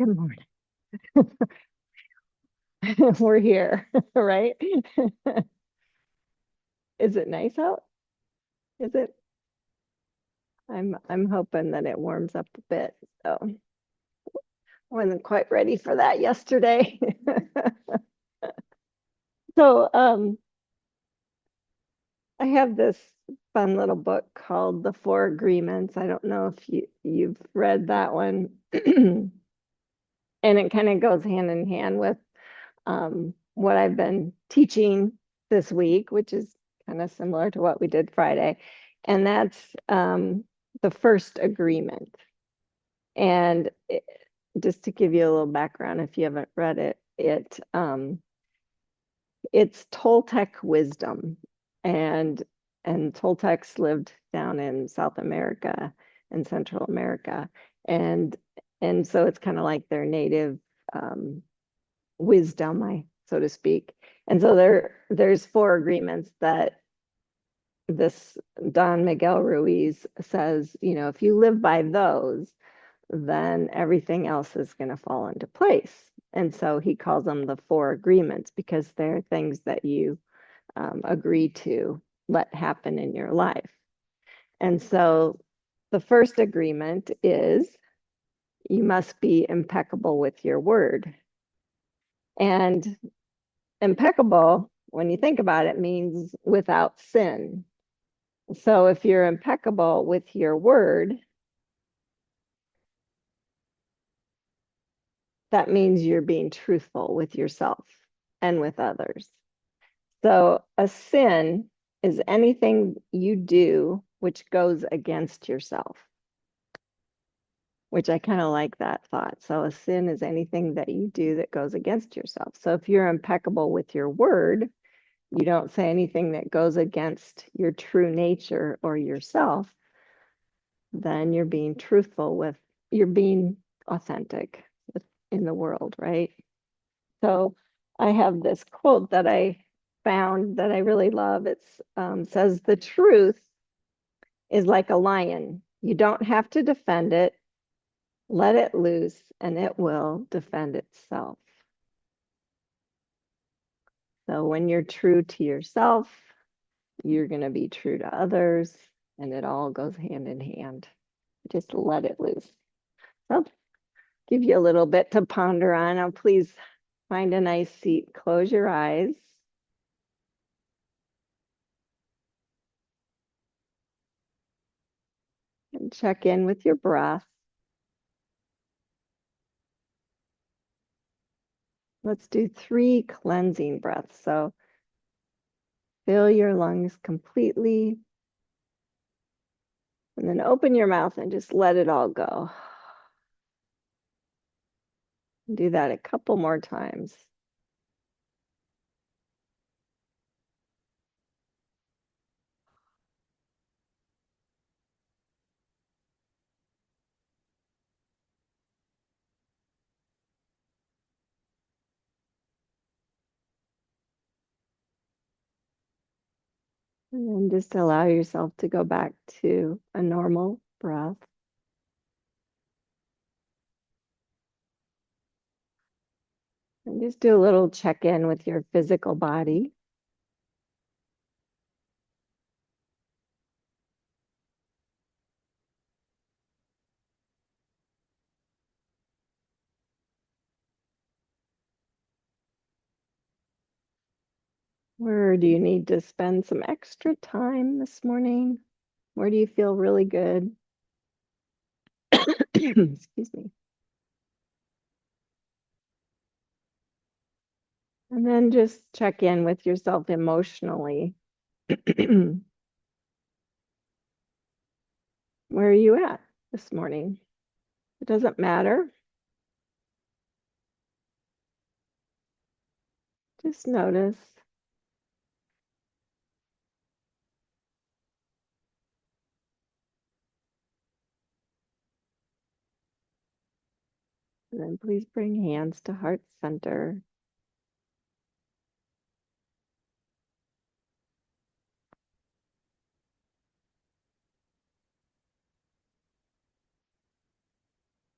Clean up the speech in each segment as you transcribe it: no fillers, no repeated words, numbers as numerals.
Good morning. We're here, right? Is it nice out? Is it? I'm hoping that it warms up a bit. So I wasn't quite ready for that yesterday. So I have this fun little book called The Four Agreements. I don't know if you've read that one. And it kind of goes hand in hand with what I've been teaching this week, which is kind of similar to what we did Friday. And that's the first agreement. And just to give you a little background, if you haven't read it, it's Toltec wisdom, and Toltecs lived down in South America and Central America, and so it's kind of like their native um, wisdom, so to speak. And so there's four agreements that this Don Miguel Ruiz says, if you live by those, then everything else is going to fall into place. And so he calls them the four agreements because they're things that you agree to let happen in your life. And so the first agreement is you must be impeccable with your word. And impeccable, when you think about it, means without sin. So if you're impeccable with your word, that means you're being truthful with yourself and with others. So a sin is anything you do which goes against yourself, which I kind of like that thought. So a sin is anything that you do that goes against yourself. So if you're impeccable with your word, you don't say anything that goes against your true nature or yourself, then you're being truthful you're being authentic in the world, right? So I have this quote that I found that I really love. It says, "The truth is like a lion. You don't have to defend it. Let it loose and it will defend itself." So when you're true to yourself, you're going to be true to others, and it all goes hand in hand. Just let it loose. So give you a little bit to ponder on. Now, please find a nice seat. Close your eyes. And check in with your breath. Let's do 3 cleansing breaths. So fill your lungs completely and then open your mouth and just let it all go. Do that a couple more times. And then just allow yourself to go back to a normal breath. And just do a little check in with your physical body. Where do you need to spend some extra time this morning? Where do you feel really good? Excuse me. And then just check in with yourself emotionally. Where are you at this morning? It doesn't matter. Just notice. And then please bring hands to heart center.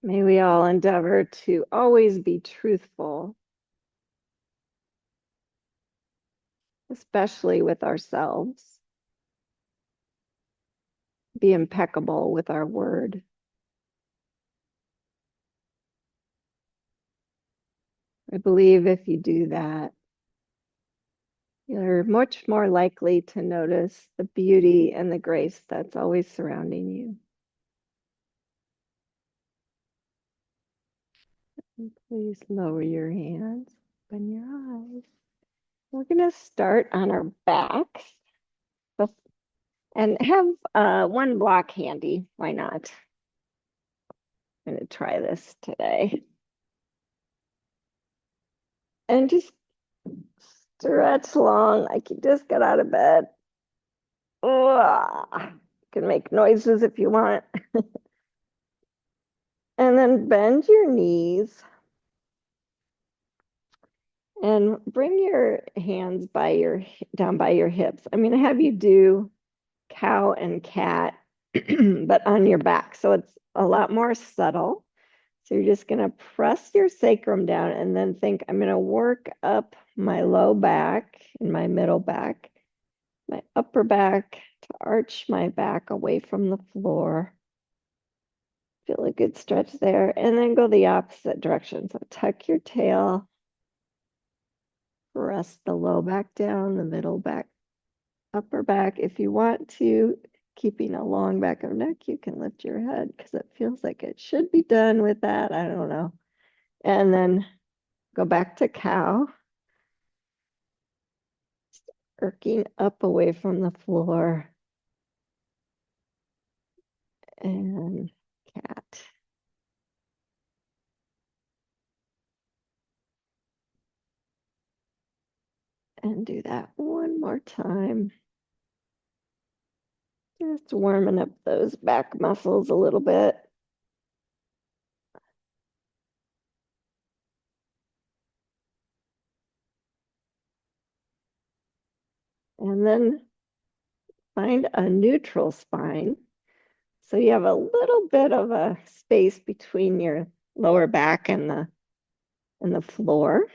May we all endeavor to always be truthful, especially with ourselves. Be impeccable with our word. I believe if you do that, you're much more likely to notice the beauty and the grace that's always surrounding you. And please lower your hands, open your eyes. We're going to start on our backs and have one block handy. Why not? I'm going to try this today. And just stretch long like you just got out of bed. You can make noises if you want. And then bend your knees and bring your hands down by your hips. I'm going to have you do cow and cat, but on your back. So it's a lot more subtle. So you're just going to press your sacrum down and then think, I'm going to work up my low back and my middle back, my upper back to arch my back away from the floor. Feel a good stretch there. And then go the opposite direction. So tuck your tail, press the low back down, the middle back, upper back. If you want to, keeping a long back of neck, you can lift your head because it feels like it should be done with that. I don't know. And then go back to cow, arcing up away from the floor, and cat. And do that one more time. Just warming up those back muscles a little bit. And then find a neutral spine. So you have a little bit of a space between your lower back and the floor.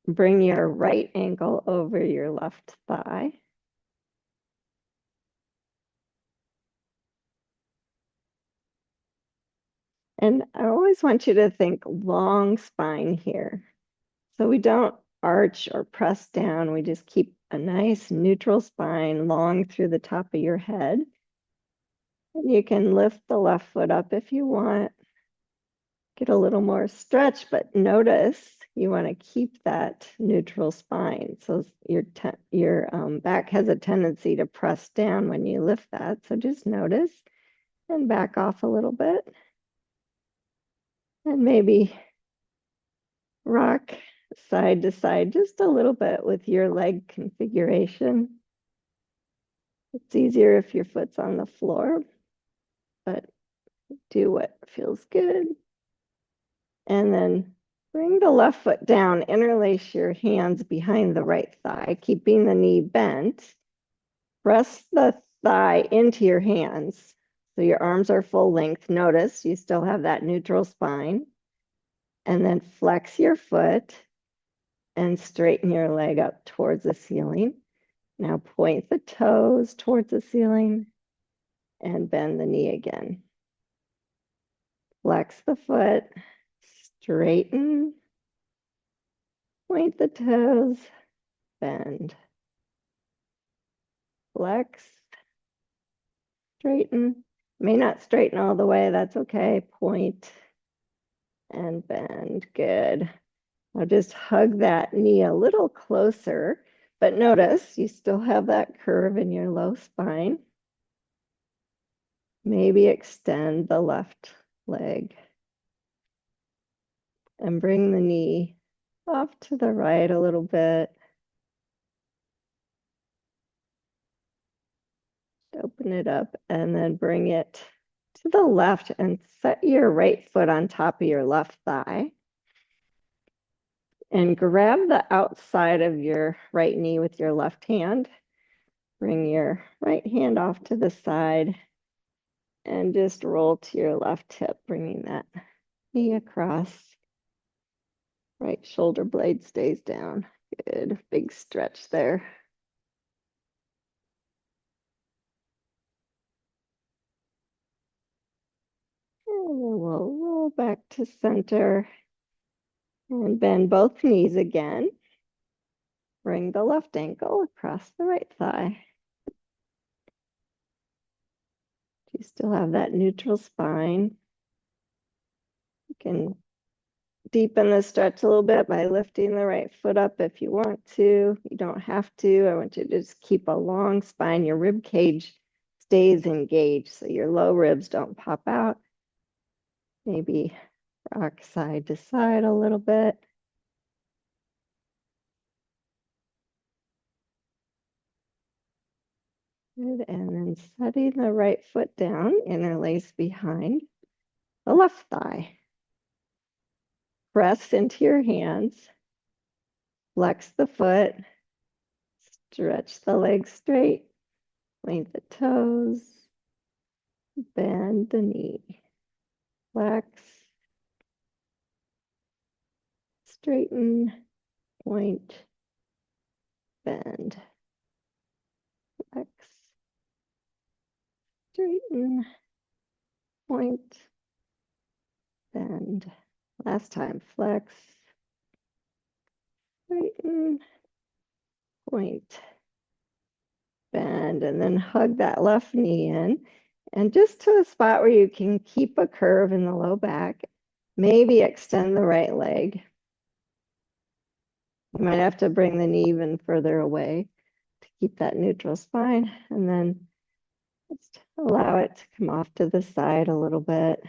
Bring your right ankle over your left thigh. And I always want you to think long spine here. So we don't arch or press down. We just keep a nice neutral spine long through the top of your head. And you can lift the left foot up if you want. Get a little more stretch, but notice you want to keep that neutral spine. So your back has a tendency to press down when you lift that. So just notice and back off a little bit. And maybe rock side to side just a little bit with your leg configuration. It's easier if your foot's on the floor, but do what feels good. And then bring the left foot down, interlace your hands behind the right thigh, keeping the knee bent. Press the thigh into your hands so your arms are full length. Notice you still have that neutral spine. And then flex your foot and straighten your leg up towards the ceiling. Now point the toes towards the ceiling and bend the knee again. Flex the foot, straighten, point the toes, bend. Flex, straighten. May not straighten all the way, that's okay. Point and bend, good. Now just hug that knee a little closer, but notice you still have that curve in your low spine. Maybe extend the left leg and bring the knee off to the right a little bit. Open it up and then bring it to the left and set your right foot on top of your left thigh. And grab the outside of your right knee with your left hand. Bring your right hand off to the side and just roll to your left hip, bringing that knee across. Right shoulder blade stays down. Good, big stretch there. And then we'll roll back to center and bend both knees again. Bring the left ankle across the right thigh. You still have that neutral spine. You can deepen the stretch a little bit by lifting the right foot up if you want to. You don't have to. I want you to just keep a long spine. Your rib cage stays engaged so your low ribs don't pop out. Maybe rock side to side a little bit. Good. And then setting the right foot down, interlace behind the left thigh. Press into your hands. Flex the foot. Stretch the legs straight. Point the toes. Bend the knee. Flex. Straighten. Point. Bend. Flex. Straighten. Point. Bend. Last time. Flex. Straighten. Point. Bend. And then hug that left knee in. And just to a spot where you can keep a curve in the low back. Maybe extend the right leg. You might have to bring the knee even further away to keep that neutral spine. And then just allow it to come off to the side a little bit.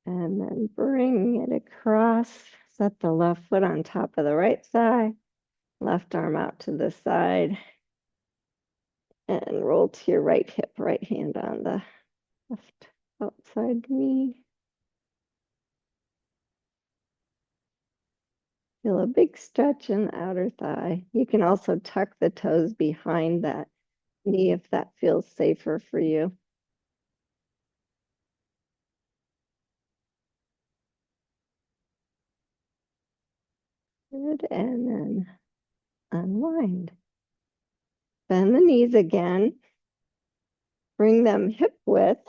And then bring it across. Set the left foot on top of the right thigh. Left arm out to the side. And roll to your right hip, right hand on the left outside knee. Feel a big stretch in the outer thigh. You can also tuck the toes behind that knee if that feels safer for you. Good, and then unwind. Bend the knees again. Bring them hip width.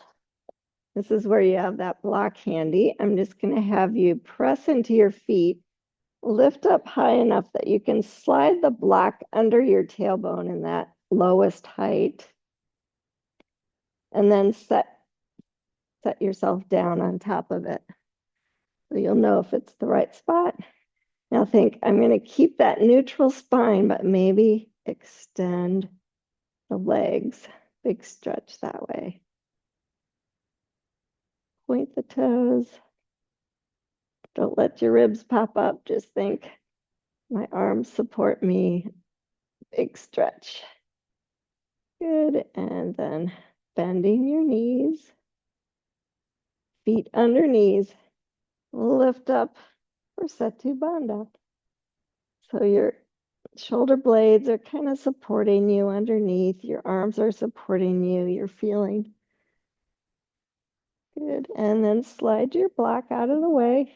This is where you have that block handy. I'm just going to have you press into your feet. Lift up high enough that you can slide the block under your tailbone in that lowest height. And then set yourself down on top of it. So you'll know if it's the right spot. Now think, I'm going to keep that neutral spine, but maybe extend the legs. Big stretch that way. Point the toes. Don't let your ribs pop up. Just think, my arms support me. Big stretch. Good. And then bending your knees. Feet under knees. Lift up for Setu Bandha. So your shoulder blades are kind of supporting you underneath. Your arms are supporting you. You're feeling good. And then slide your block out of the way.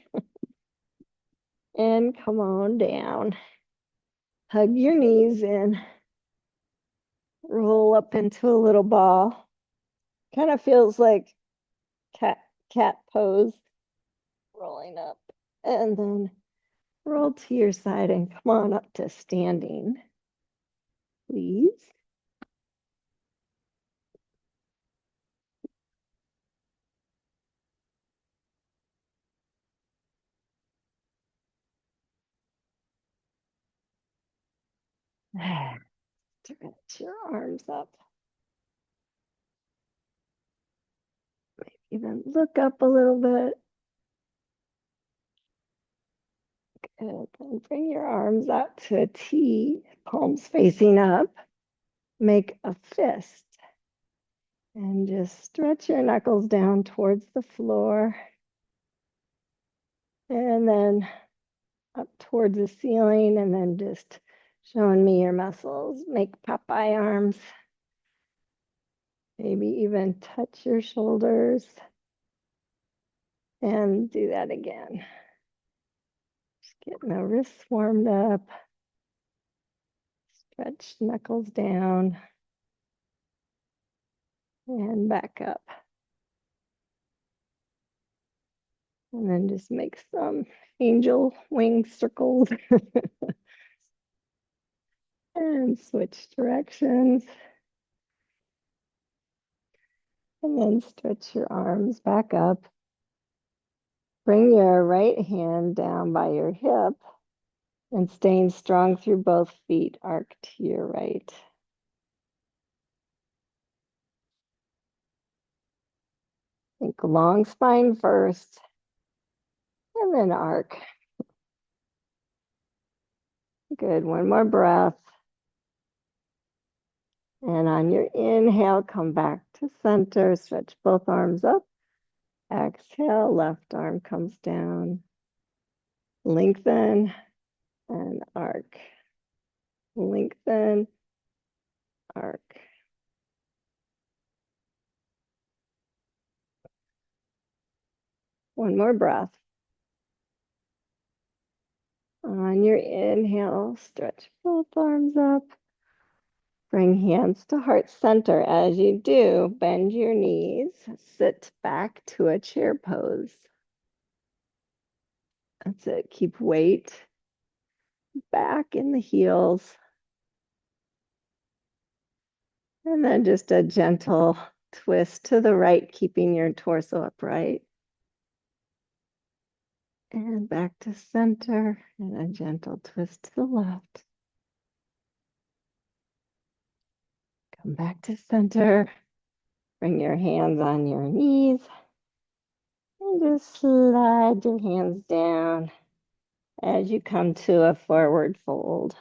And come on down. Hug your knees in. Roll up into a little ball. Kind of feels like cat pose. Rolling up. And then roll to your side and come on up to standing. Please. Stretch your arms up. Maybe even look up a little bit. Good. And bring your arms out to a T, palms facing up. Make a fist. And just stretch your knuckles down towards the floor. And then up towards the ceiling, and then just Showing me your muscles. Make Popeye arms. Maybe even touch your shoulders. And do that again. Just getting the wrists warmed up. Stretch knuckles down. And back up. And then just make some angel wing circles. And switch directions. And then stretch your arms back up. Bring your right hand down by your hip and staying strong through both feet, arc to your right. Think long spine first, and then arc. Good, one more breath. And on your inhale, come back to center, stretch both arms up. Exhale, left arm comes down. Lengthen and arc. Lengthen, arc. One more breath. On your inhale, stretch both arms up. Bring hands to heart center. As you do, bend your knees, sit back to a chair pose. That's it. Keep weight back in the heels. And then just a gentle twist to the right, keeping your torso upright. And back to center, and a gentle twist to the left. Come back to center. Bring your hands on your knees. And just slide your hands down as you come to a forward fold.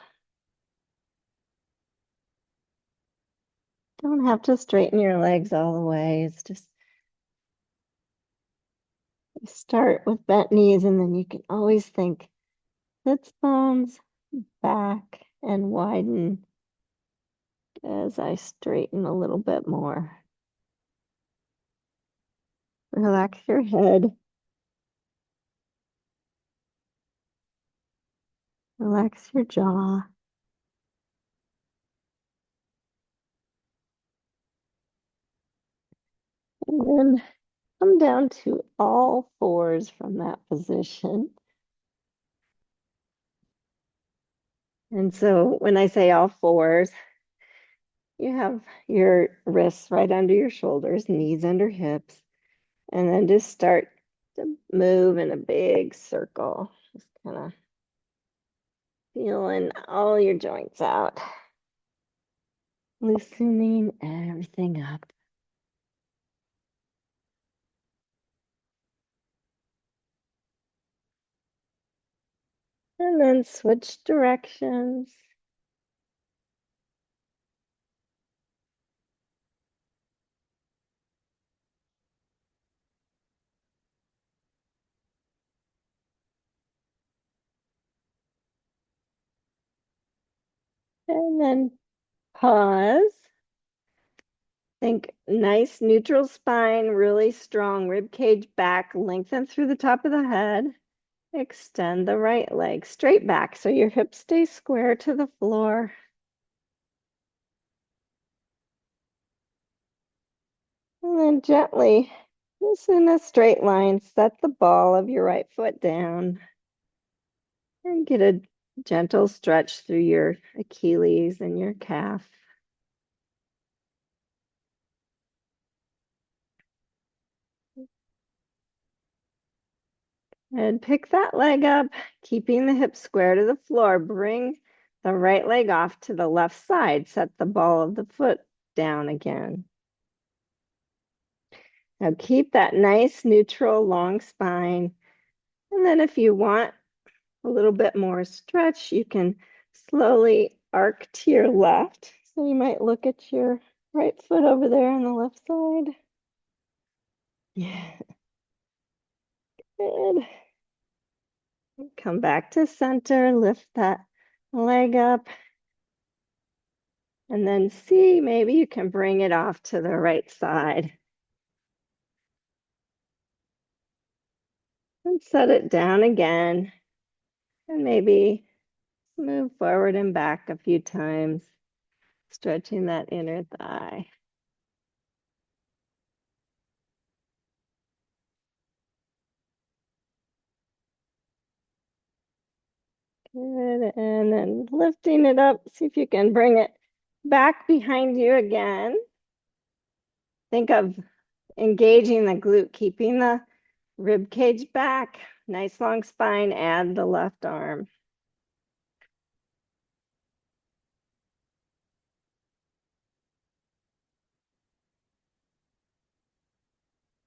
Don't have to straighten your legs all the way. It's just you start with bent knees, and then you can always think sits bones back and widen as I straighten a little bit more. Relax your head. Relax your jaw. And then come down to all fours from that position. And so when I say all fours, you have your wrists right under your shoulders, knees under hips, and then just start to move in a big circle. Just kind of feeling all your joints out, loosening everything up. And then switch directions. And then pause. Think nice neutral spine, really strong rib cage back, lengthen through the top of the head. Extend the right leg straight back so your hips stay square to the floor. And then gently, just in a straight line, set the ball of your right foot down and get a gentle stretch through your Achilles and your calf. And pick that leg up, keeping the hips square to the floor. Bring the right leg off to the left side. Set the ball of the foot down again. Now keep that nice neutral long spine. And then if you want a little bit more stretch, you can slowly arc to your left. So you might look at your right foot over there on the left side. Yeah, good. Come back to center, lift that leg up, And then see, maybe you can bring it off to the right side. And set it down again. And maybe move forward and back a few times, stretching that inner thigh. Good. And then lifting it up, see if you can bring it back behind you again. Think of engaging the glute, keeping the rib cage back. Nice long spine, add the left arm.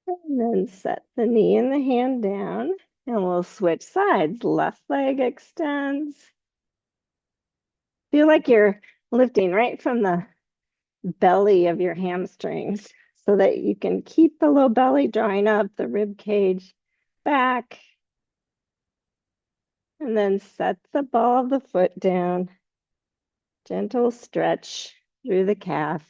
And then set the knee and the hand down, and we'll switch sides. Left leg extends. Feel like you're lifting right from the belly of your hamstrings so that you can keep the low belly drawing up, the rib cage back. And then set the ball of the foot down. Gentle stretch through the calf.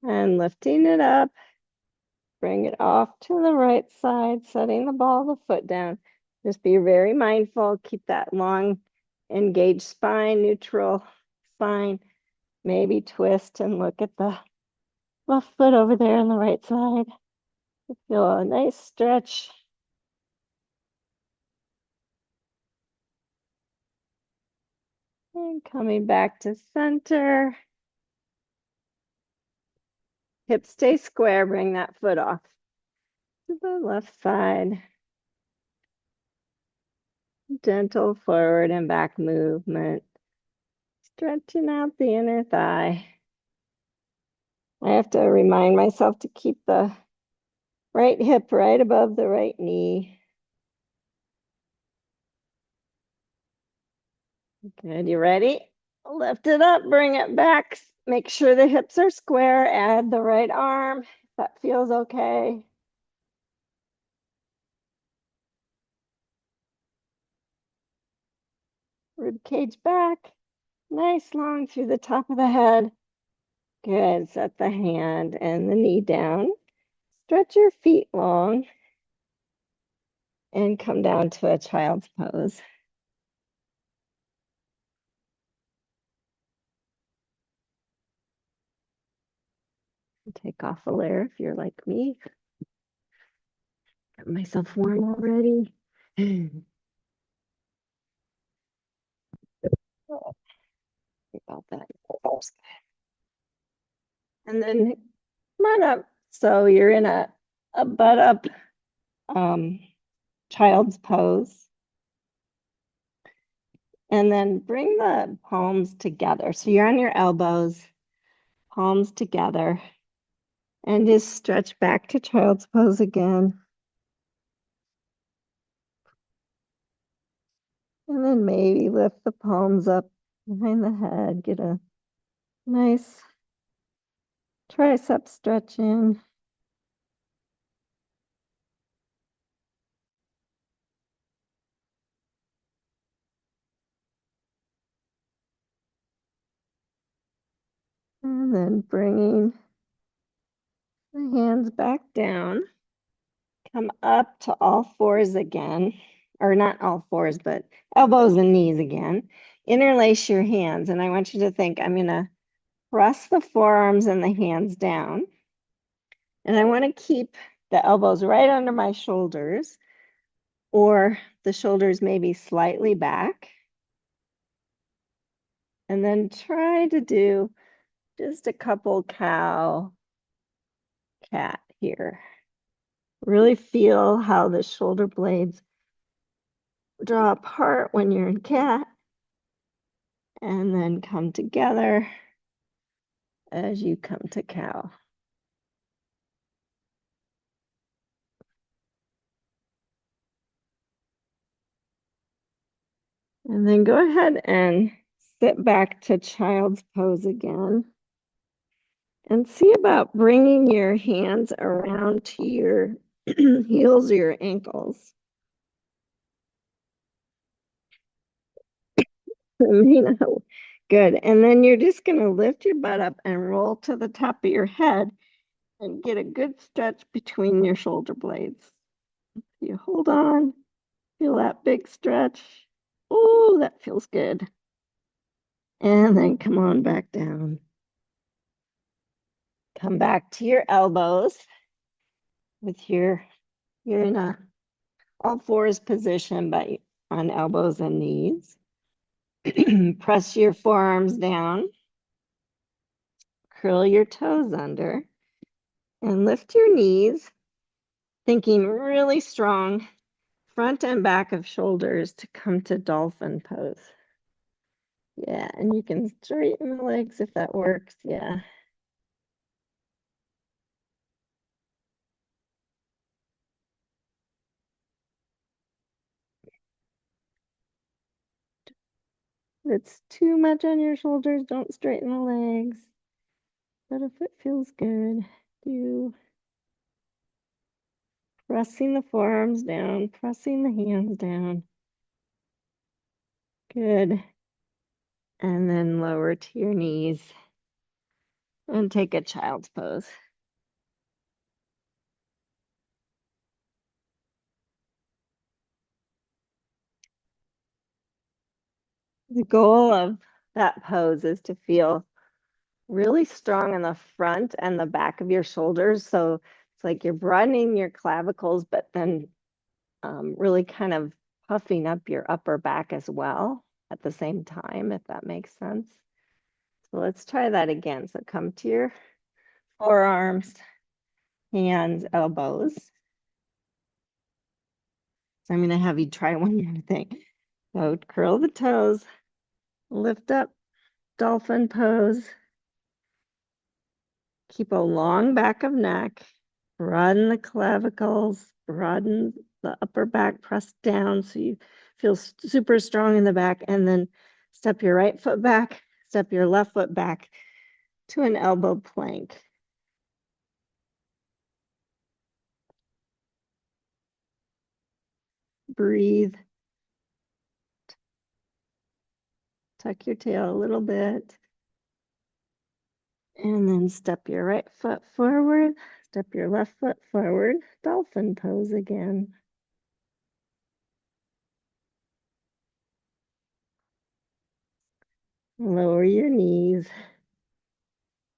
And lifting it up, bring it off to the right side, setting the ball of the foot down. Just be very mindful, keep that long engaged spine, neutral spine. Maybe twist and look at the left foot over there on the right side. Feel a nice stretch. And coming back to center. Hips stay square, bring that foot off to the left side. Gentle forward and back movement. Stretching out the inner thigh. I have to remind myself to keep the right hip right above the right knee. Good, you ready? Lift it up, bring it back. Make sure the hips are square. Add the right arm if that feels okay. Rib cage back. Nice long through the top of the head. Good. Set the hand and the knee down. Stretch your feet long and come down to a child's pose. Take off a layer if you're like me. Got myself warm already. Oh, about that. And then come on up. So you're in a butt up um, child's pose. And then bring the palms together. So you're on your elbows, palms together. And just stretch back to child's pose again. And then maybe lift the palms up behind the head. Get a nice tricep stretch in. And then bringing the hands back down. Come up to all fours again. Or not all fours, but elbows and knees again. Interlace your hands. And I want you to think, I'm going to press the forearms and the hands down. And I want to keep the elbows right under my shoulders, or the shoulders maybe slightly back. And then try to do just a couple cow, cat here. Really feel how the shoulder blades draw apart when you're in cat, and then come together as you come to cow. And then go ahead and sit back to child's pose again. And see about bringing your hands around to your heels or your ankles. Good. And then you're just going to lift your butt up and roll to the top of your head and get a good stretch between your shoulder blades. You hold on, feel that big stretch. Oh, that feels good. And then come on back down. Come back to your elbows with you're in a all fours position, but on elbows and knees. Press your forearms down, curl your toes under, and lift your knees, thinking really strong front and back of shoulders to come to dolphin pose. Yeah, and you can straighten the legs if that works. Yeah. If it's too much on your shoulders, don't straighten the legs. But if it feels good, do pressing the forearms down, pressing the hands down. Good. And then lower to your knees and take a child's pose. The goal of that pose is to feel really strong in the front and the back of your shoulders. So it's like you're broadening your clavicles, but then really kind of puffing up your upper back as well at the same time, if that makes sense. So let's try that again. So come to your forearms, hands, elbows. So I'm going to have you try one more thing. So curl the toes, lift up, dolphin pose. Keep a long back of neck, broaden the clavicles, broaden the upper back, press down so you feel super strong in the back, and then step your right foot back, step your left foot back to an elbow plank. Breathe. Tuck your tail a little bit. And then step your right foot forward, step your left foot forward, dolphin pose again. Lower your knees.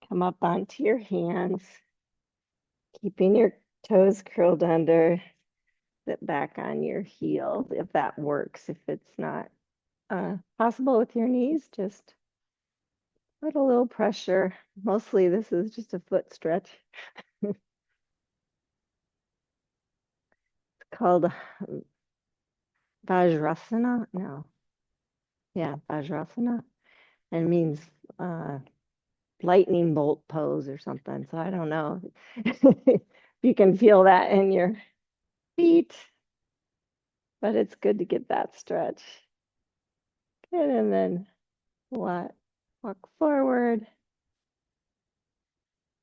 Come up onto your hands, keeping your toes curled under. Sit back on your heels if that works. If it's not possible with your knees, just put a little pressure. Mostly this is just a foot stretch. It's called Vajrasana. No, yeah, Vajrasana. It means uh, lightning bolt pose or something. So I don't know if you can feel that in your feet, but it's good to get that stretch. Good, and then walk forward.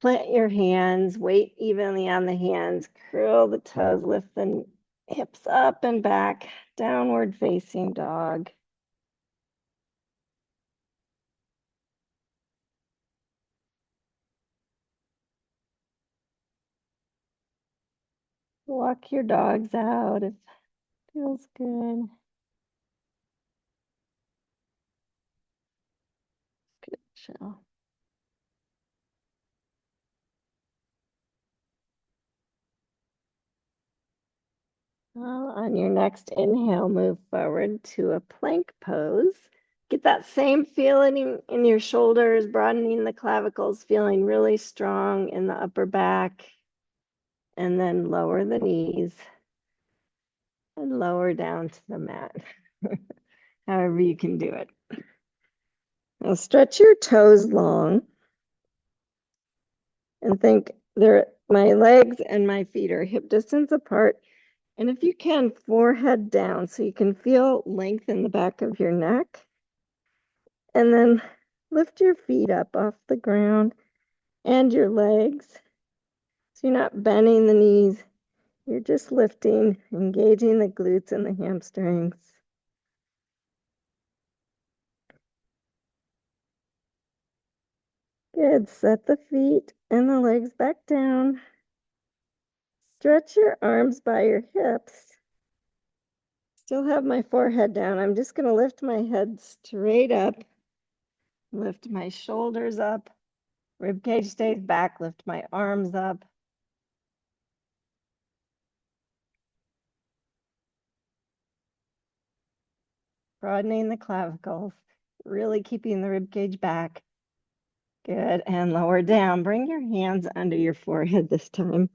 Plant your hands, weight evenly on the hands, curl the toes, lift the hips up and back, downward facing dog. Walk your dogs out if it feels good. Good, chill. Well, on your next inhale, move forward to a plank pose. Get that same feeling in your shoulders, broadening the clavicles, feeling really strong in the upper back. And then lower the knees and lower down to the mat. However you can do it. Now stretch your toes long and think my legs and my feet are hip distance apart. And if you can, forehead down so you can feel length in the back of your neck. And then lift your feet up off the ground and your legs. So you're not bending the knees, you're just lifting, engaging the glutes and the hamstrings. Good. Set the feet and the legs back down. Stretch your arms by your hips. Still have my forehead down. I'm just going to lift my head straight up. Lift my shoulders up. Rib cage stays back. Lift my arms up. Broadening the clavicles. Really keeping the rib cage back. Good. And lower down. Bring your hands under your forehead this time.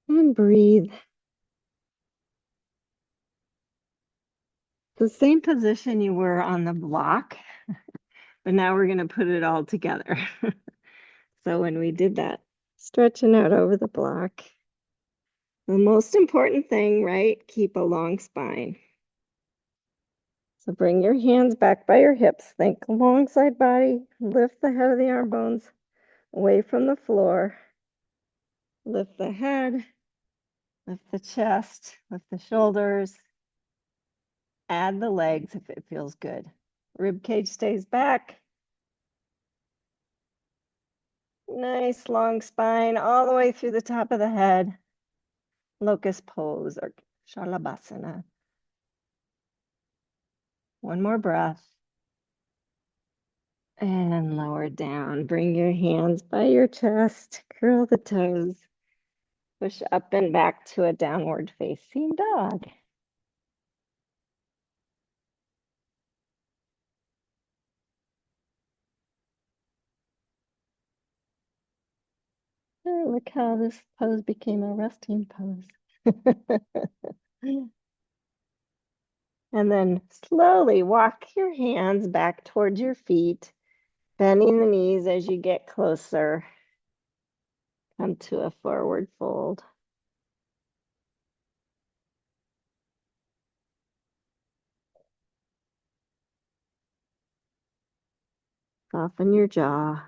And breathe. The same position you were on the block, but now we're going to put it all together. So when we did that, stretching out over the block, the most important thing, right? Keep a long spine. So bring your hands back by your hips. Think long side body. Lift the head of the arm bones away from the floor. Lift the head. Lift the chest. Lift the shoulders. Add the legs if it feels good. Rib cage stays back. Nice long spine all the way through the top of the head. Locust pose or Shalabhasana. One more breath. And lower down. Bring your hands by your chest. Curl the toes. Push up and back to a downward facing dog. Oh, look how this pose became a resting pose. And then slowly walk your hands back towards your feet, bending the knees as you get closer. Come to a forward fold. Soften your jaw.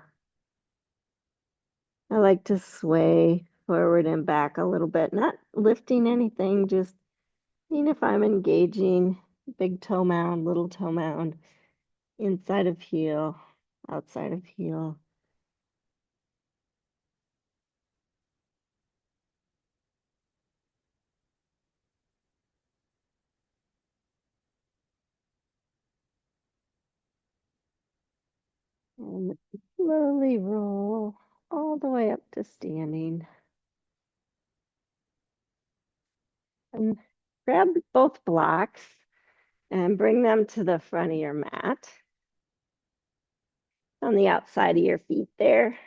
I like to sway forward and back a little bit, not lifting anything, just seeing if I'm engaging big toe mound, little toe mound, inside of heel, outside of heel. And slowly roll all the way up to standing. And grab both blocks and bring them to the front of your mat. On the outside of your feet there.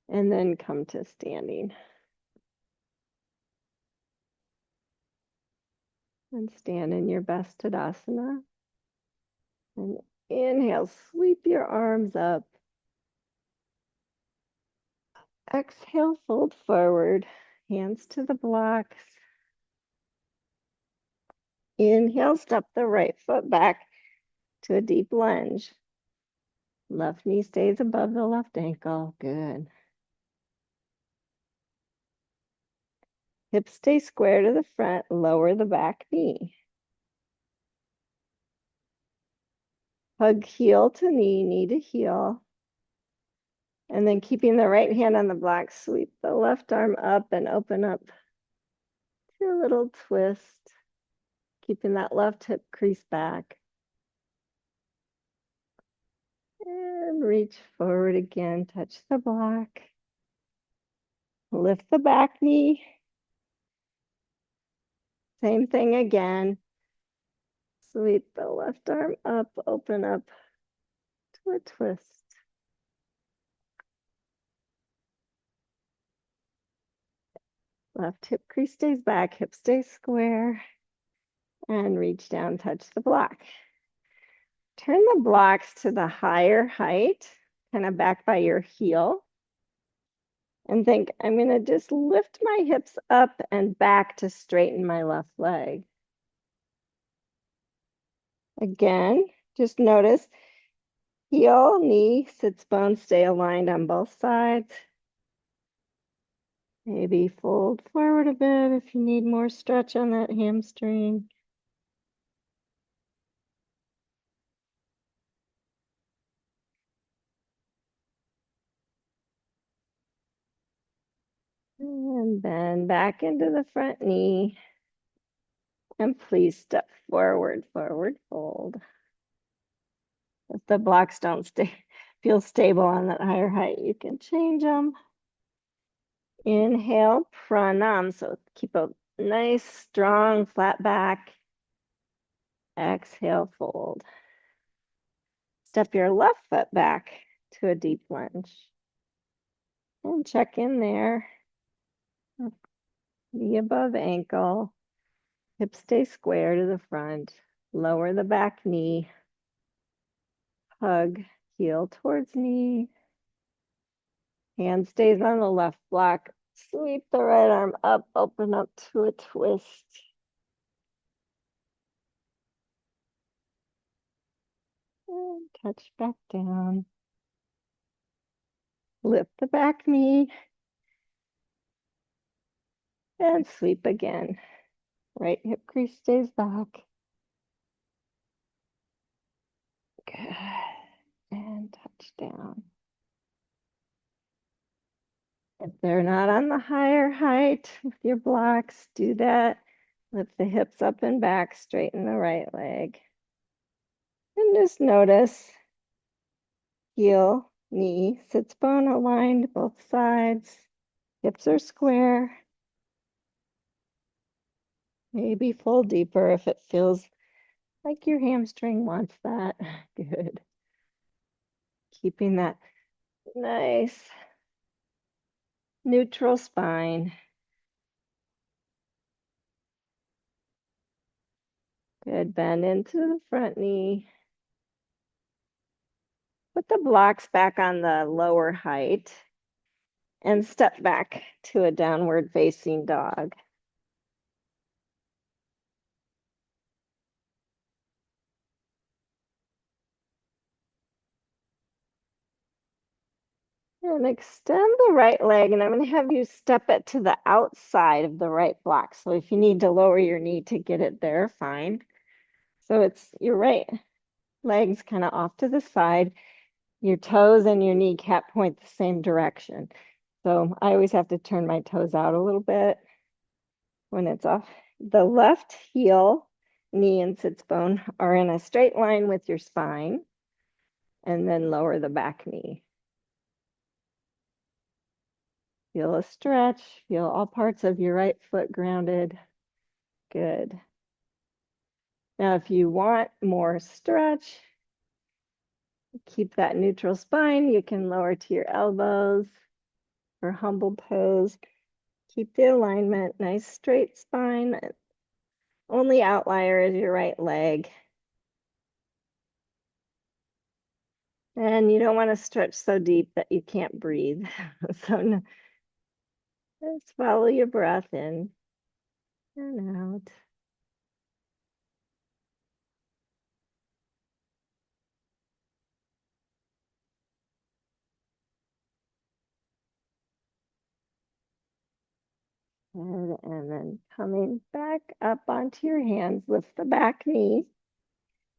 And then come to standing. And stand in your best Tadasana. And inhale, sweep your arms up. Exhale, fold forward, hands to the blocks. Inhale, step the right foot back to a deep lunge. Left knee stays above the left ankle. Good. Hips stay square to the front, lower the back knee. Hug heel to knee, knee to heel. And then keeping the right hand on the block, sweep the left arm up and open up to a little twist. Keeping that left hip crease back. And reach forward again, touch the block. Lift the back knee. Same thing again. Sweep the left arm up, open up to a twist. Left hip crease stays back, hip stays square. And reach down, touch the block. Turn the blocks to the higher height, kind of back by your heel. And think, I'm going to just lift my hips up and back to straighten my left leg. Again, just notice heel, knee, sits bones stay aligned on both sides. Maybe fold forward a bit if you need more stretch on that hamstring. And then back into the front knee. And please step forward, forward fold. If the blocks don't feel stable on that higher height, you can change them. Inhale, pranam. So keep a nice, strong, flat back. Exhale, fold. Step your left foot back to a deep lunge. And check in there. Knee above ankle. Hips stay square to the front. Lower the back knee. Hug, heel towards knee. Hand stays on the left block. Sweep the right arm up, open up to a twist. And touch back down. Lift the back knee. And sweep again. Right hip crease stays back. Good. And touch down. If they're not on the higher height with your blocks, do that. Lift the hips up and back, straighten the right leg. And just notice heel, knee, sits bone aligned both sides. Hips are square. Maybe fold deeper if it feels like your hamstring wants that. Good. Keeping that nice neutral spine. Good. Bend into the front knee. Put the blocks back on the lower height and step back to a downward facing dog. And extend the right leg, and I'm going to have you step it to the outside of the right block. So if you need to lower your knee to get it there, fine. So it's your right leg's kind of off to the side. Your toes and your kneecap point the same direction. So I always have to turn my toes out a little bit when it's off. The left heel, knee, and sits bone are in a straight line with your spine, and then lower the back knee. Feel a stretch, feel all parts of your right foot grounded. Good. Now, if you want more stretch, keep that neutral spine. You can lower to your elbows for humble pose. Keep the alignment, nice straight spine. Only outlier is your right leg. And you don't want to stretch so deep that you can't breathe. So just follow your breath in and out. And then coming back up onto your hands, lift the back knee.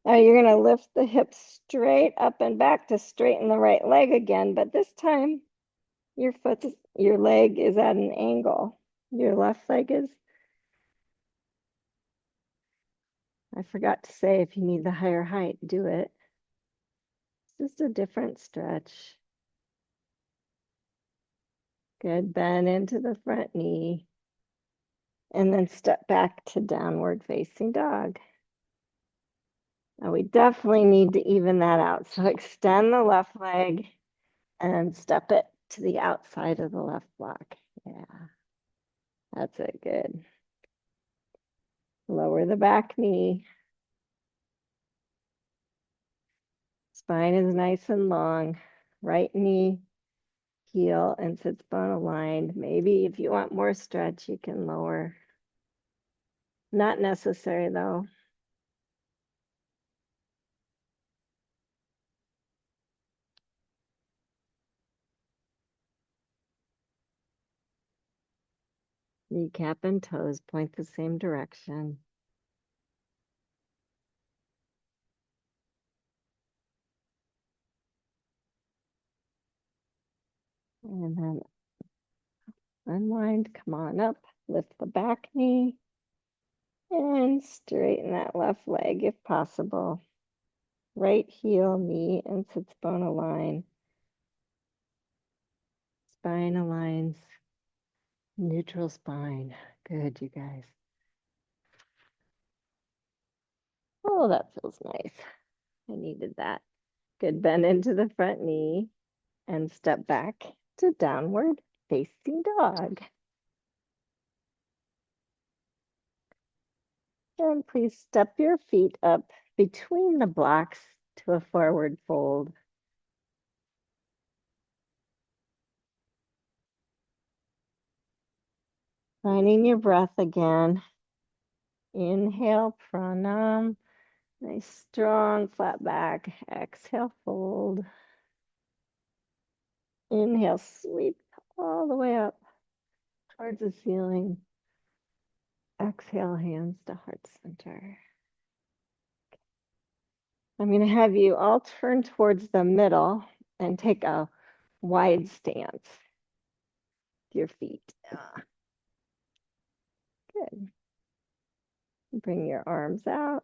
Now you're going to lift the hips straight up and back to straighten the right leg again, but this time your leg is at an angle. Your left leg is, I forgot to say, if you need the higher height, do it. It's just a different stretch. Good, bend into the front knee. And then step back to downward facing dog. Now we definitely need to even that out. So extend the left leg and step it to the outside of the left block. Yeah, that's it, good. Lower the back knee. Spine is nice and long. Right knee, heel, and sits bone aligned. Maybe if you want more stretch, you can lower. Not necessary though. Kneecap and toes point the same direction. And then Unwind, come on up, lift the back knee, and straighten that left leg if possible. Right heel, knee, and sits bone align. Spine aligns, neutral spine. Good, you guys. Oh, that feels nice. I needed that. Good, bend into the front knee and step back to downward facing dog. And please step your feet up between the blocks to a forward fold. Finding your breath again. Inhale, pranam. Nice, strong, flat back. Exhale, fold. Inhale, sweep all the way up towards the ceiling. Exhale, hands to heart center. I'm going to have you all turn towards the middle and take a wide stance with your feet. Good. Bring your arms out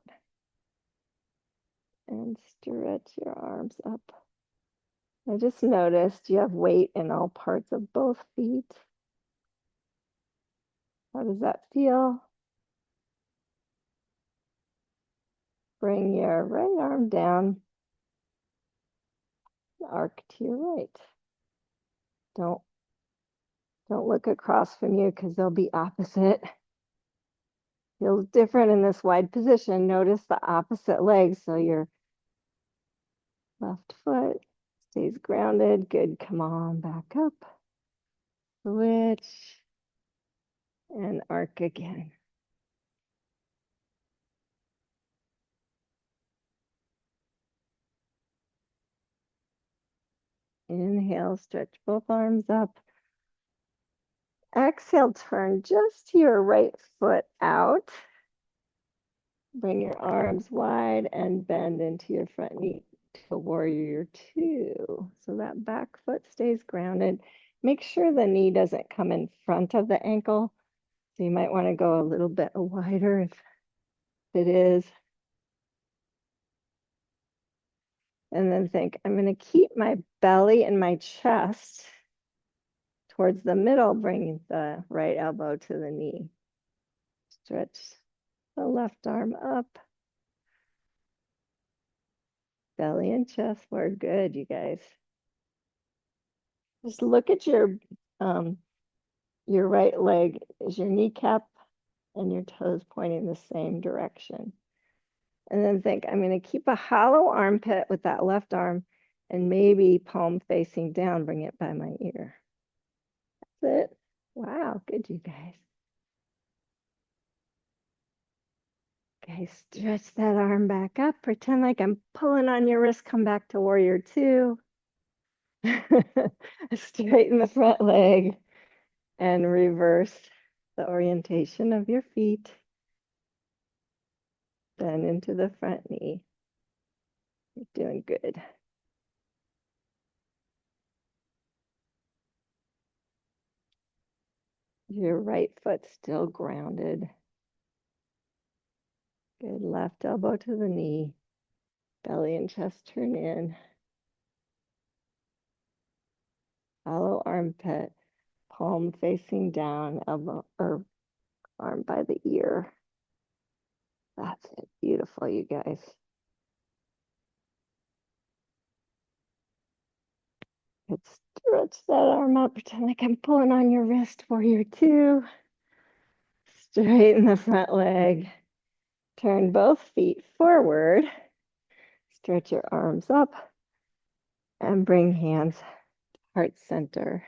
and stretch your arms up. I just noticed you have weight in all parts of both feet. How does that feel? Bring your right arm down, arc to your right. Don't look across from you because they'll be opposite. Feels different in this wide position. Notice the opposite leg, so your left foot stays grounded. Good, come on, back up. Switch and arc again. Inhale, stretch both arms up. Exhale, turn just your right foot out. Bring your arms wide and bend into your front knee to warrior two. So that back foot stays grounded. Make sure the knee doesn't come in front of the ankle. So you might want to go a little bit wider if it is. And then think, I'm going to keep my belly and my chest towards the middle, bring the right elbow to the knee. Stretch the left arm up. Belly and chest were good, you guys. Just look at your right leg. Is your kneecap and your toes pointing the same direction? And then think, I'm going to keep a hollow armpit with that left arm and maybe palm facing down, bring it by my ear. That's it. Wow, good, you guys. Okay, stretch that arm back up. Pretend like I'm pulling on your wrist. Come back to warrior two. Straighten the front leg and reverse the orientation of your feet. Bend into the front knee. You're doing good. Your right foot still grounded. Good, left elbow to the knee. Belly and chest turn in. Hollow armpit, palm facing down, elbow or arm by the ear. That's it. Beautiful, you guys. Let's stretch that arm out. Pretend like I'm pulling on your wrist, warrior two. Straighten the front leg. Turn both feet forward. Stretch your arms up and bring hands to heart center.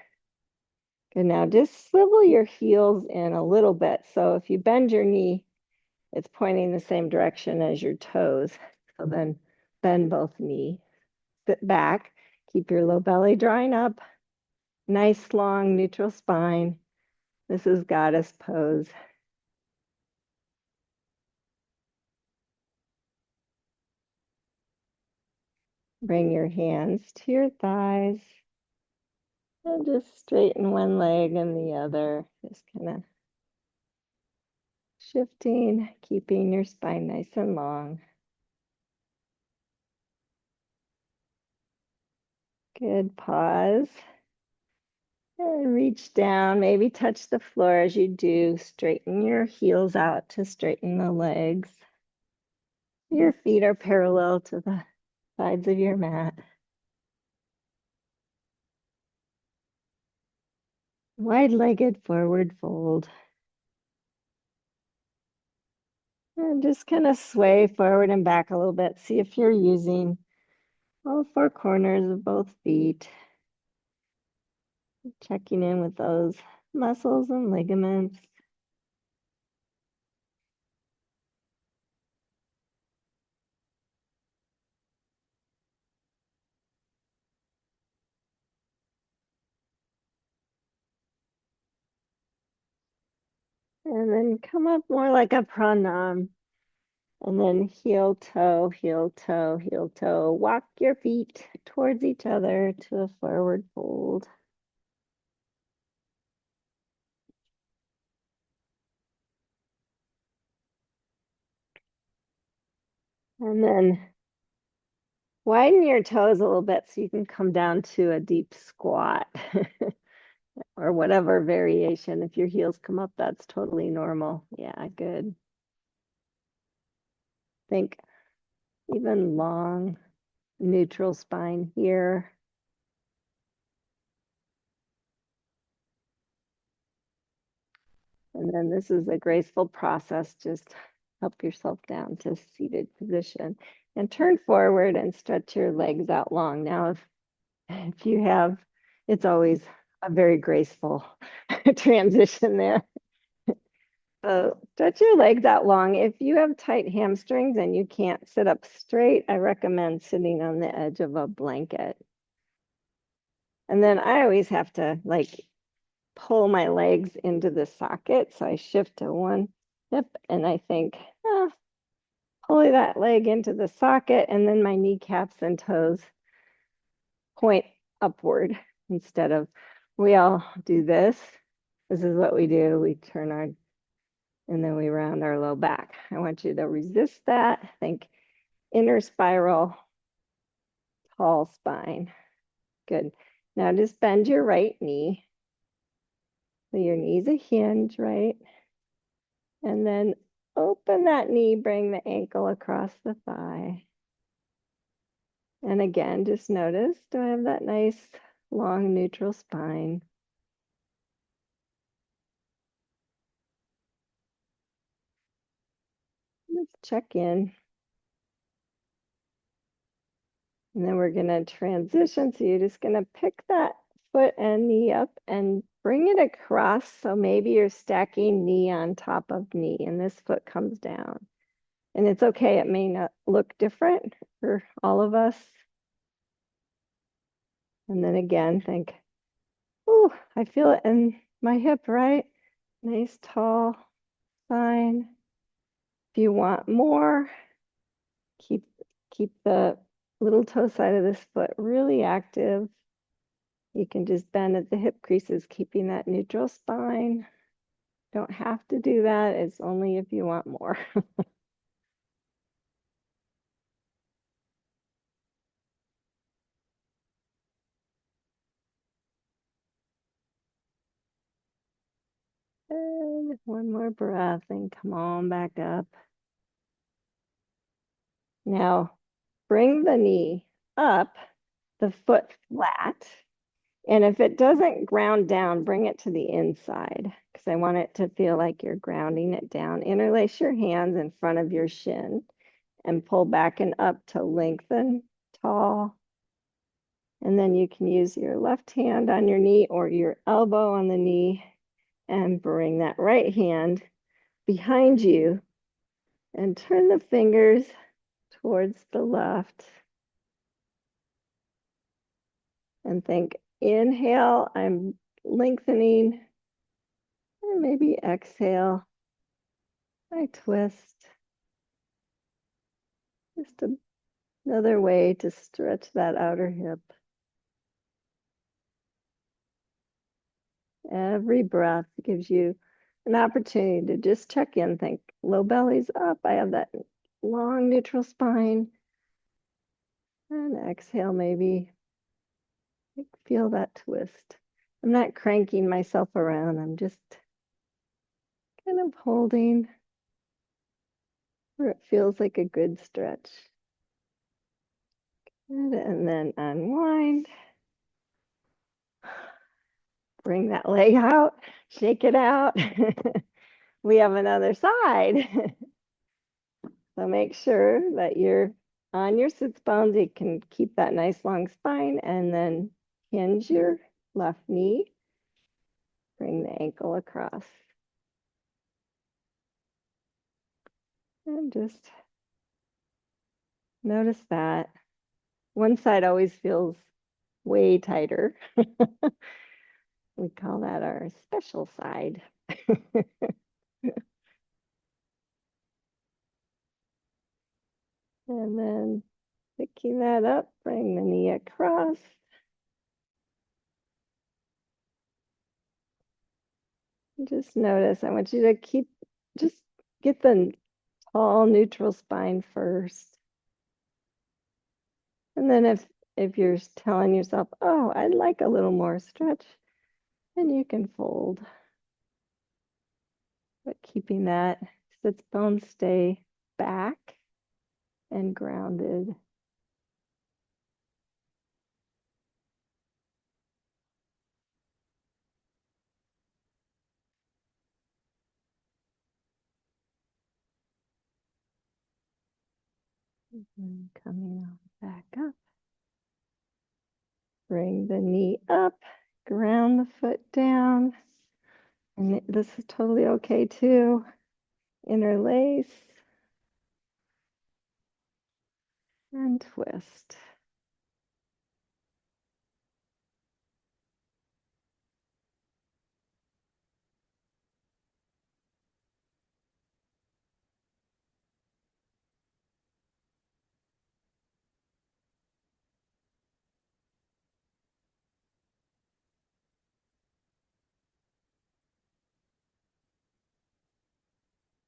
Good, now just swivel your heels in a little bit. So if you bend your knee, it's pointing the same direction as your toes. So then bend both knees. Sit back, keep your low belly drawing up. Nice long neutral spine. This is goddess pose. Bring your hands to your thighs And just straighten one leg and the other. Just kind of shifting, keeping your spine nice and long. Good. Pause. And reach down, maybe touch the floor as you do. Straighten your heels out to straighten the legs. Your feet are parallel to the sides of your mat. Wide-legged forward fold. And just kind of sway forward and back a little bit. See if you're using all four corners of both feet. Checking in with those muscles and ligaments. And then come up more like a pranam. And then heel, toe, heel, toe, heel, toe. Walk your feet towards each other to a forward fold. And then widen your toes a little bit so you can come down to a deep squat or whatever variation. If your heels come up, that's totally normal. Yeah, good. Think even long, neutral spine here. And then this is a graceful process. Just help yourself down to seated position and turn forward and stretch your legs out long. Now, if you have, it's always a very graceful transition there. So stretch your legs out long. If you have tight hamstrings and you can't sit up straight, I recommend sitting on the edge of a blanket. And then I always have to like pull my legs into the socket. So I shift to one hip and I think, oh, pull that leg into the socket, and then my kneecaps and toes point upward instead of, we all do this. This is what we do. We turn our, and then we round our low back. I want you to resist that. Think inner spiral, tall spine. Good. Now just bend your right knee. So your knee's a hinge, right? And then open that knee, bring the ankle across the thigh. And again, just notice, do I have that nice long neutral spine? Let's check in. And then we're going to transition. So you're just going to pick that foot and knee up and bring it across. So maybe you're stacking knee on top of knee and this foot comes down. And it's okay. It may not look different for all of us. And then again, think, oh, I feel it in my hip, right? Nice tall spine. If you want more, keep the little toe side of this foot really active. You can just bend at the hip creases, keeping that neutral spine. Don't have to do that. It's only if you want more. And one more breath and come on back up. Now, bring the knee up, the foot flat. And if it doesn't ground down, bring it to the inside because I want it to feel like you're grounding it down. Interlace your hands in front of your shin and pull back and up to lengthen tall. And then you can use your left hand on your knee or your elbow on the knee and bring that right hand behind you and turn the fingers towards the left. And think, inhale, I'm lengthening. And maybe exhale, I twist. Just another way to stretch that outer hip. Every breath gives you an opportunity to just check in, think low belly's up. I have that long neutral spine. And exhale, maybe feel that twist. I'm not cranking myself around. I'm just kind of holding where it feels like a good stretch. And then unwind. Bring that leg out, shake it out. We have another side. So make sure that you're on your sits bones. You can keep that nice long spine and then hinge your left knee. Bring the ankle across. And just notice that. One side always feels way tighter. We call that our special side. And then picking that up, bring the knee across. Just notice, I want you to just get the tall neutral spine first. And then if you're telling yourself, oh, I'd like a little more stretch, then you can fold. But keeping that sits bones stay back and grounded. And coming on back up. Bring the knee up, ground the foot down. And this is totally okay too. Interlace and twist.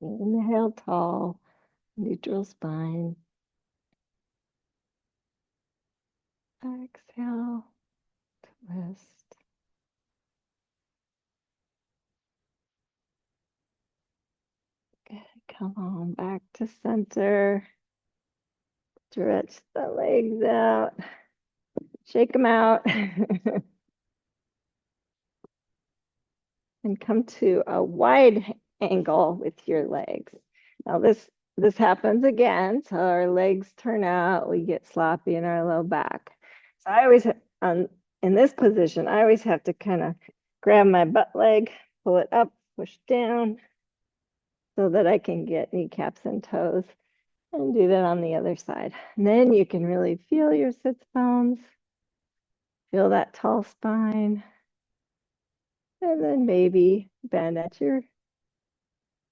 Inhale tall, neutral spine. Exhale, twist. Good. Come on back to center. Stretch the legs out. Shake them out. And come to a wide angle with your legs. Now this happens again. So our legs turn out, we get sloppy in our low back. So I always in this position, I always have to kind of grab my butt leg, pull it up, push down so that I can get kneecaps and toes, and do that on the other side. And then you can really feel your sits bones, feel that tall spine, and then maybe bend at your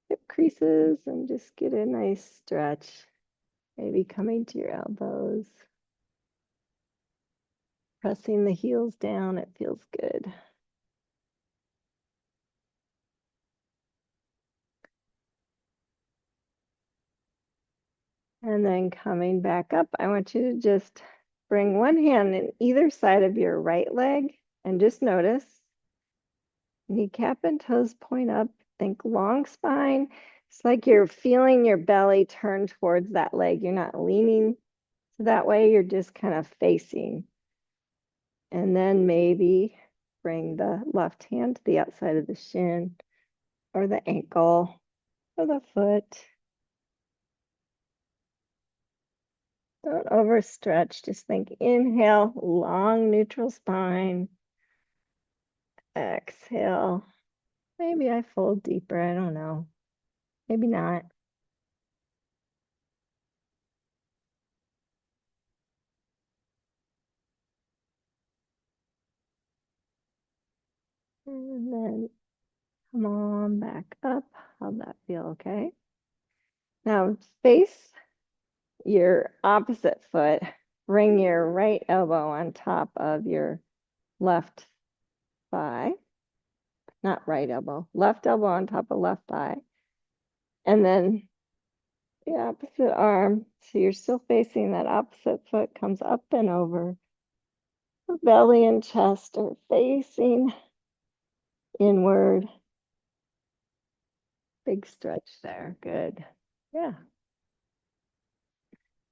hip creases and just get a nice stretch, maybe coming to your elbows, pressing the heels down. It feels good. And then coming back up, I want you to just bring one hand in either side of your right leg and just notice kneecap and toes point up. Think long spine. It's like you're feeling your belly turn towards that leg. You're not leaning so that way, you're just kind of facing. And then maybe bring the left hand to the outside of the shin or the ankle or the foot. Don't overstretch. Just think inhale, long neutral spine. Exhale. Maybe I fold deeper. I don't know. Maybe not. And then come on back up. How'd that feel? Okay. Now face your opposite foot. Bring your right elbow on top of your left thigh. not right elbow, left elbow on top of left thigh. And then the opposite arm. So you're still facing that opposite foot, comes up and over. The belly and chest are facing inward. Big stretch there. Good. Yeah.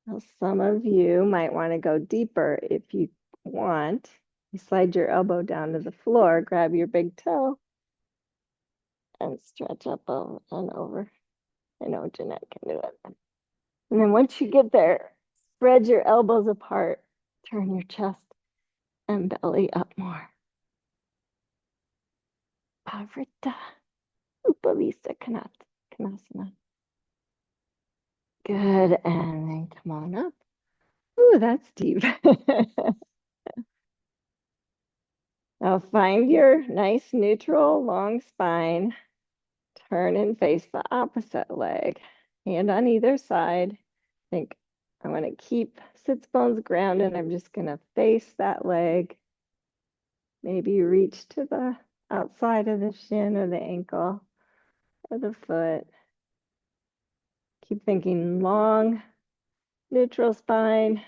Now, some of you might want to go deeper if you want. You slide your elbow down to the floor, grab your big toe, and stretch up over and over. I know Jeanette can do it. And then once you get there, spread your elbows apart, turn your chest and belly up more. Pavrita Upavista Konasana. Good. And then come on up. Ooh, that's deep. Now find your nice neutral long spine. Turn and face the opposite leg. Hand on either side. I think I want to keep sits bones grounded. I'm just going to face that leg. Maybe reach to the outside of the shin or the ankle or the foot. Keep thinking long, neutral spine.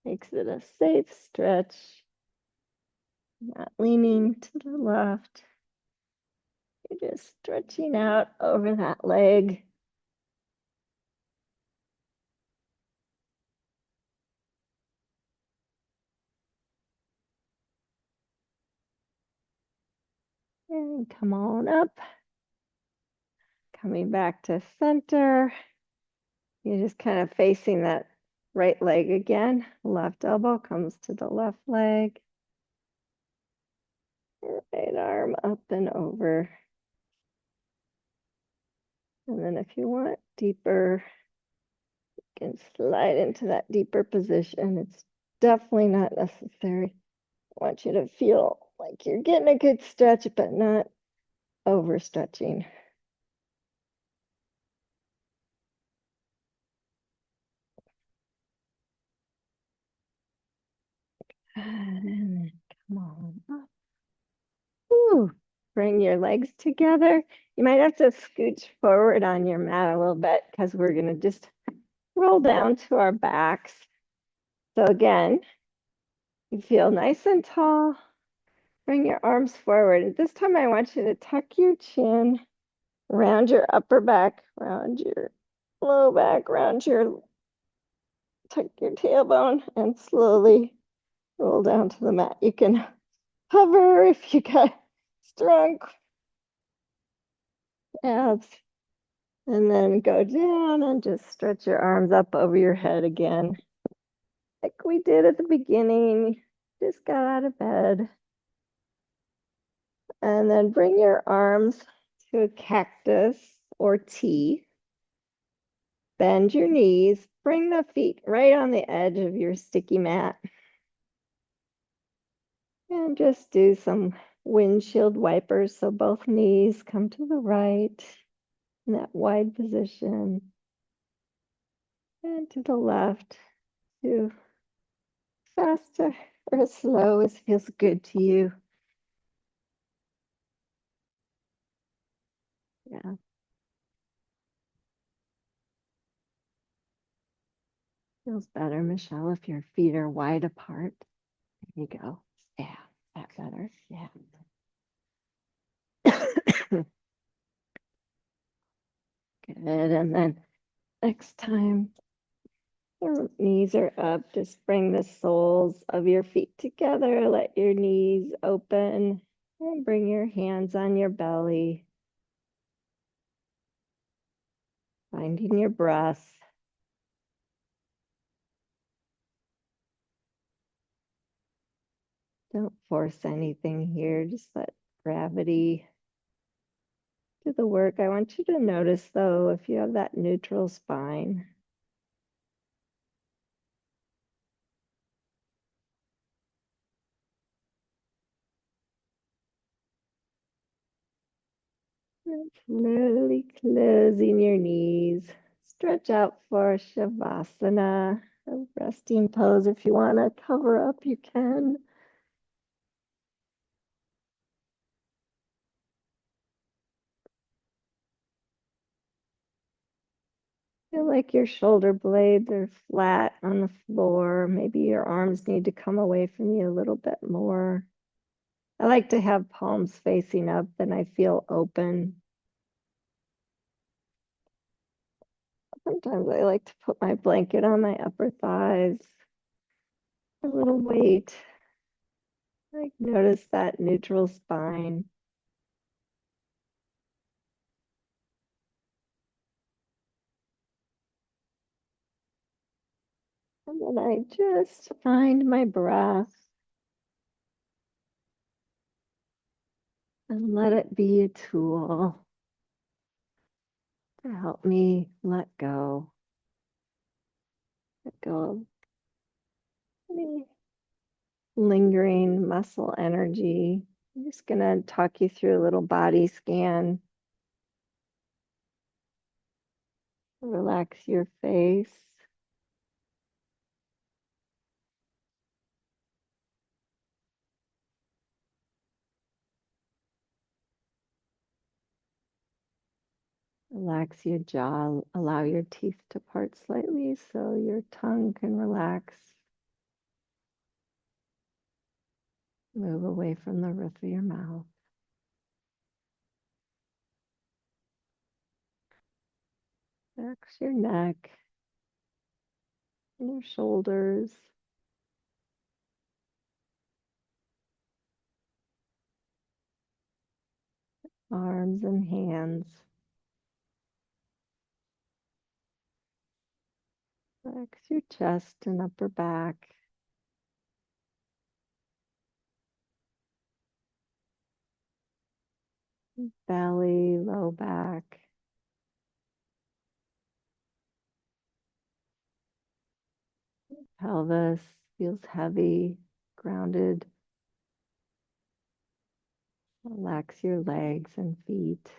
Makes it a safe stretch. Not leaning to the left. You're just stretching out over that leg. And come on up. Coming back to center. You're just kind of facing that right leg again. Left elbow comes to the left leg. Right arm up and over. And then if you want deeper, you can slide into that deeper position. It's definitely not necessary. I want you to feel like you're getting a good stretch, but not overstretching. And then come on up. Ooh, bring your legs together. You might have to scooch forward on your mat a little bit because we're going to just roll down to our backs. So again, you feel nice and tall. Bring your arms forward. This time I want you to tuck your chin, round your upper back, round your low back, tuck your tailbone, and slowly roll down to the mat. You can hover if you got strong abs. And then go down and just stretch your arms up over your head again. Like we did at the beginning. Just got out of bed. And then bring your arms to a cactus or T. Bend your knees. Bring the feet right on the edge of your sticky mat. And just do some windshield wipers so both knees come to the right in that wide position. And to the left. To faster or as slow as feels good to you. Yeah. Feels better, Michelle, if your feet are wide apart. There you go. Yeah, that better. Yeah. Good. And then next time your knees are up, just bring the soles of your feet together. Let your knees open and bring your hands on your belly. Finding your breath. Don't force anything here. Just let gravity do the work. I want you to notice, though, if you have that neutral spine. And slowly closing your knees. Stretch out for Shavasana, a resting pose. If you want to cover up, you can. Feel like your shoulder blades are flat on the floor. Maybe your arms need to come away from you a little bit more. I like to have palms facing up, then I feel open. Sometimes I like to put my blanket on my upper thighs, a little weight. Like notice that neutral spine. And then I just find my breath and let it be a tool to help me let go of any lingering muscle energy. I'm just gonna talk you through a little body scan. Relax your face. Relax your jaw. Allow your teeth to part slightly so your tongue can relax. Move away from the roof of your mouth. Relax your neck and your shoulders, arms and hands. Relax your chest and upper back. Belly, low back. Pelvis feels heavy, grounded. Relax your legs and feet.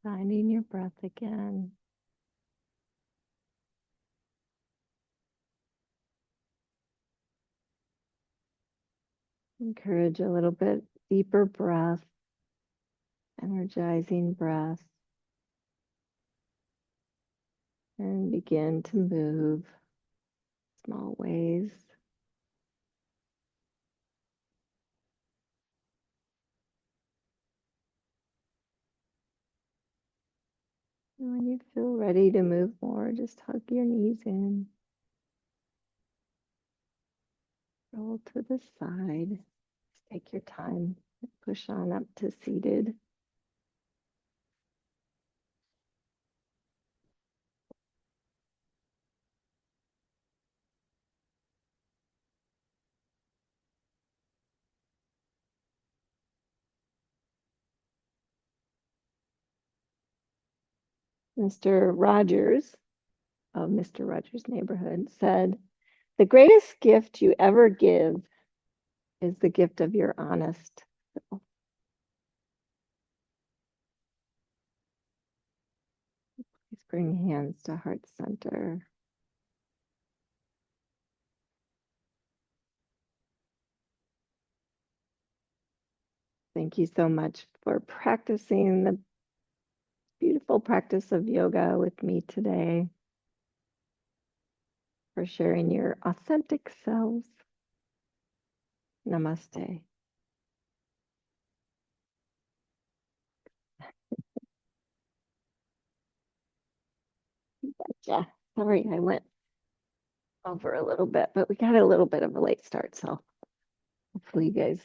Finding your breath again. Encourage a little bit deeper breath, energizing breath, and begin to move small ways. And when you feel ready to move more, just hug your knees in. Roll to the side. Just take your time. Push on up to seated. Mr. Rogers of Mr. Rogers' Neighborhood said, "The greatest gift you ever give is the gift of your honest self." Please bring hands to heart center. Thank you so much for practicing the beautiful practice of yoga with me today, for sharing your authentic selves. Namaste. Yeah, sorry, I went over a little bit, but we got a little bit of a late start, so hopefully you guys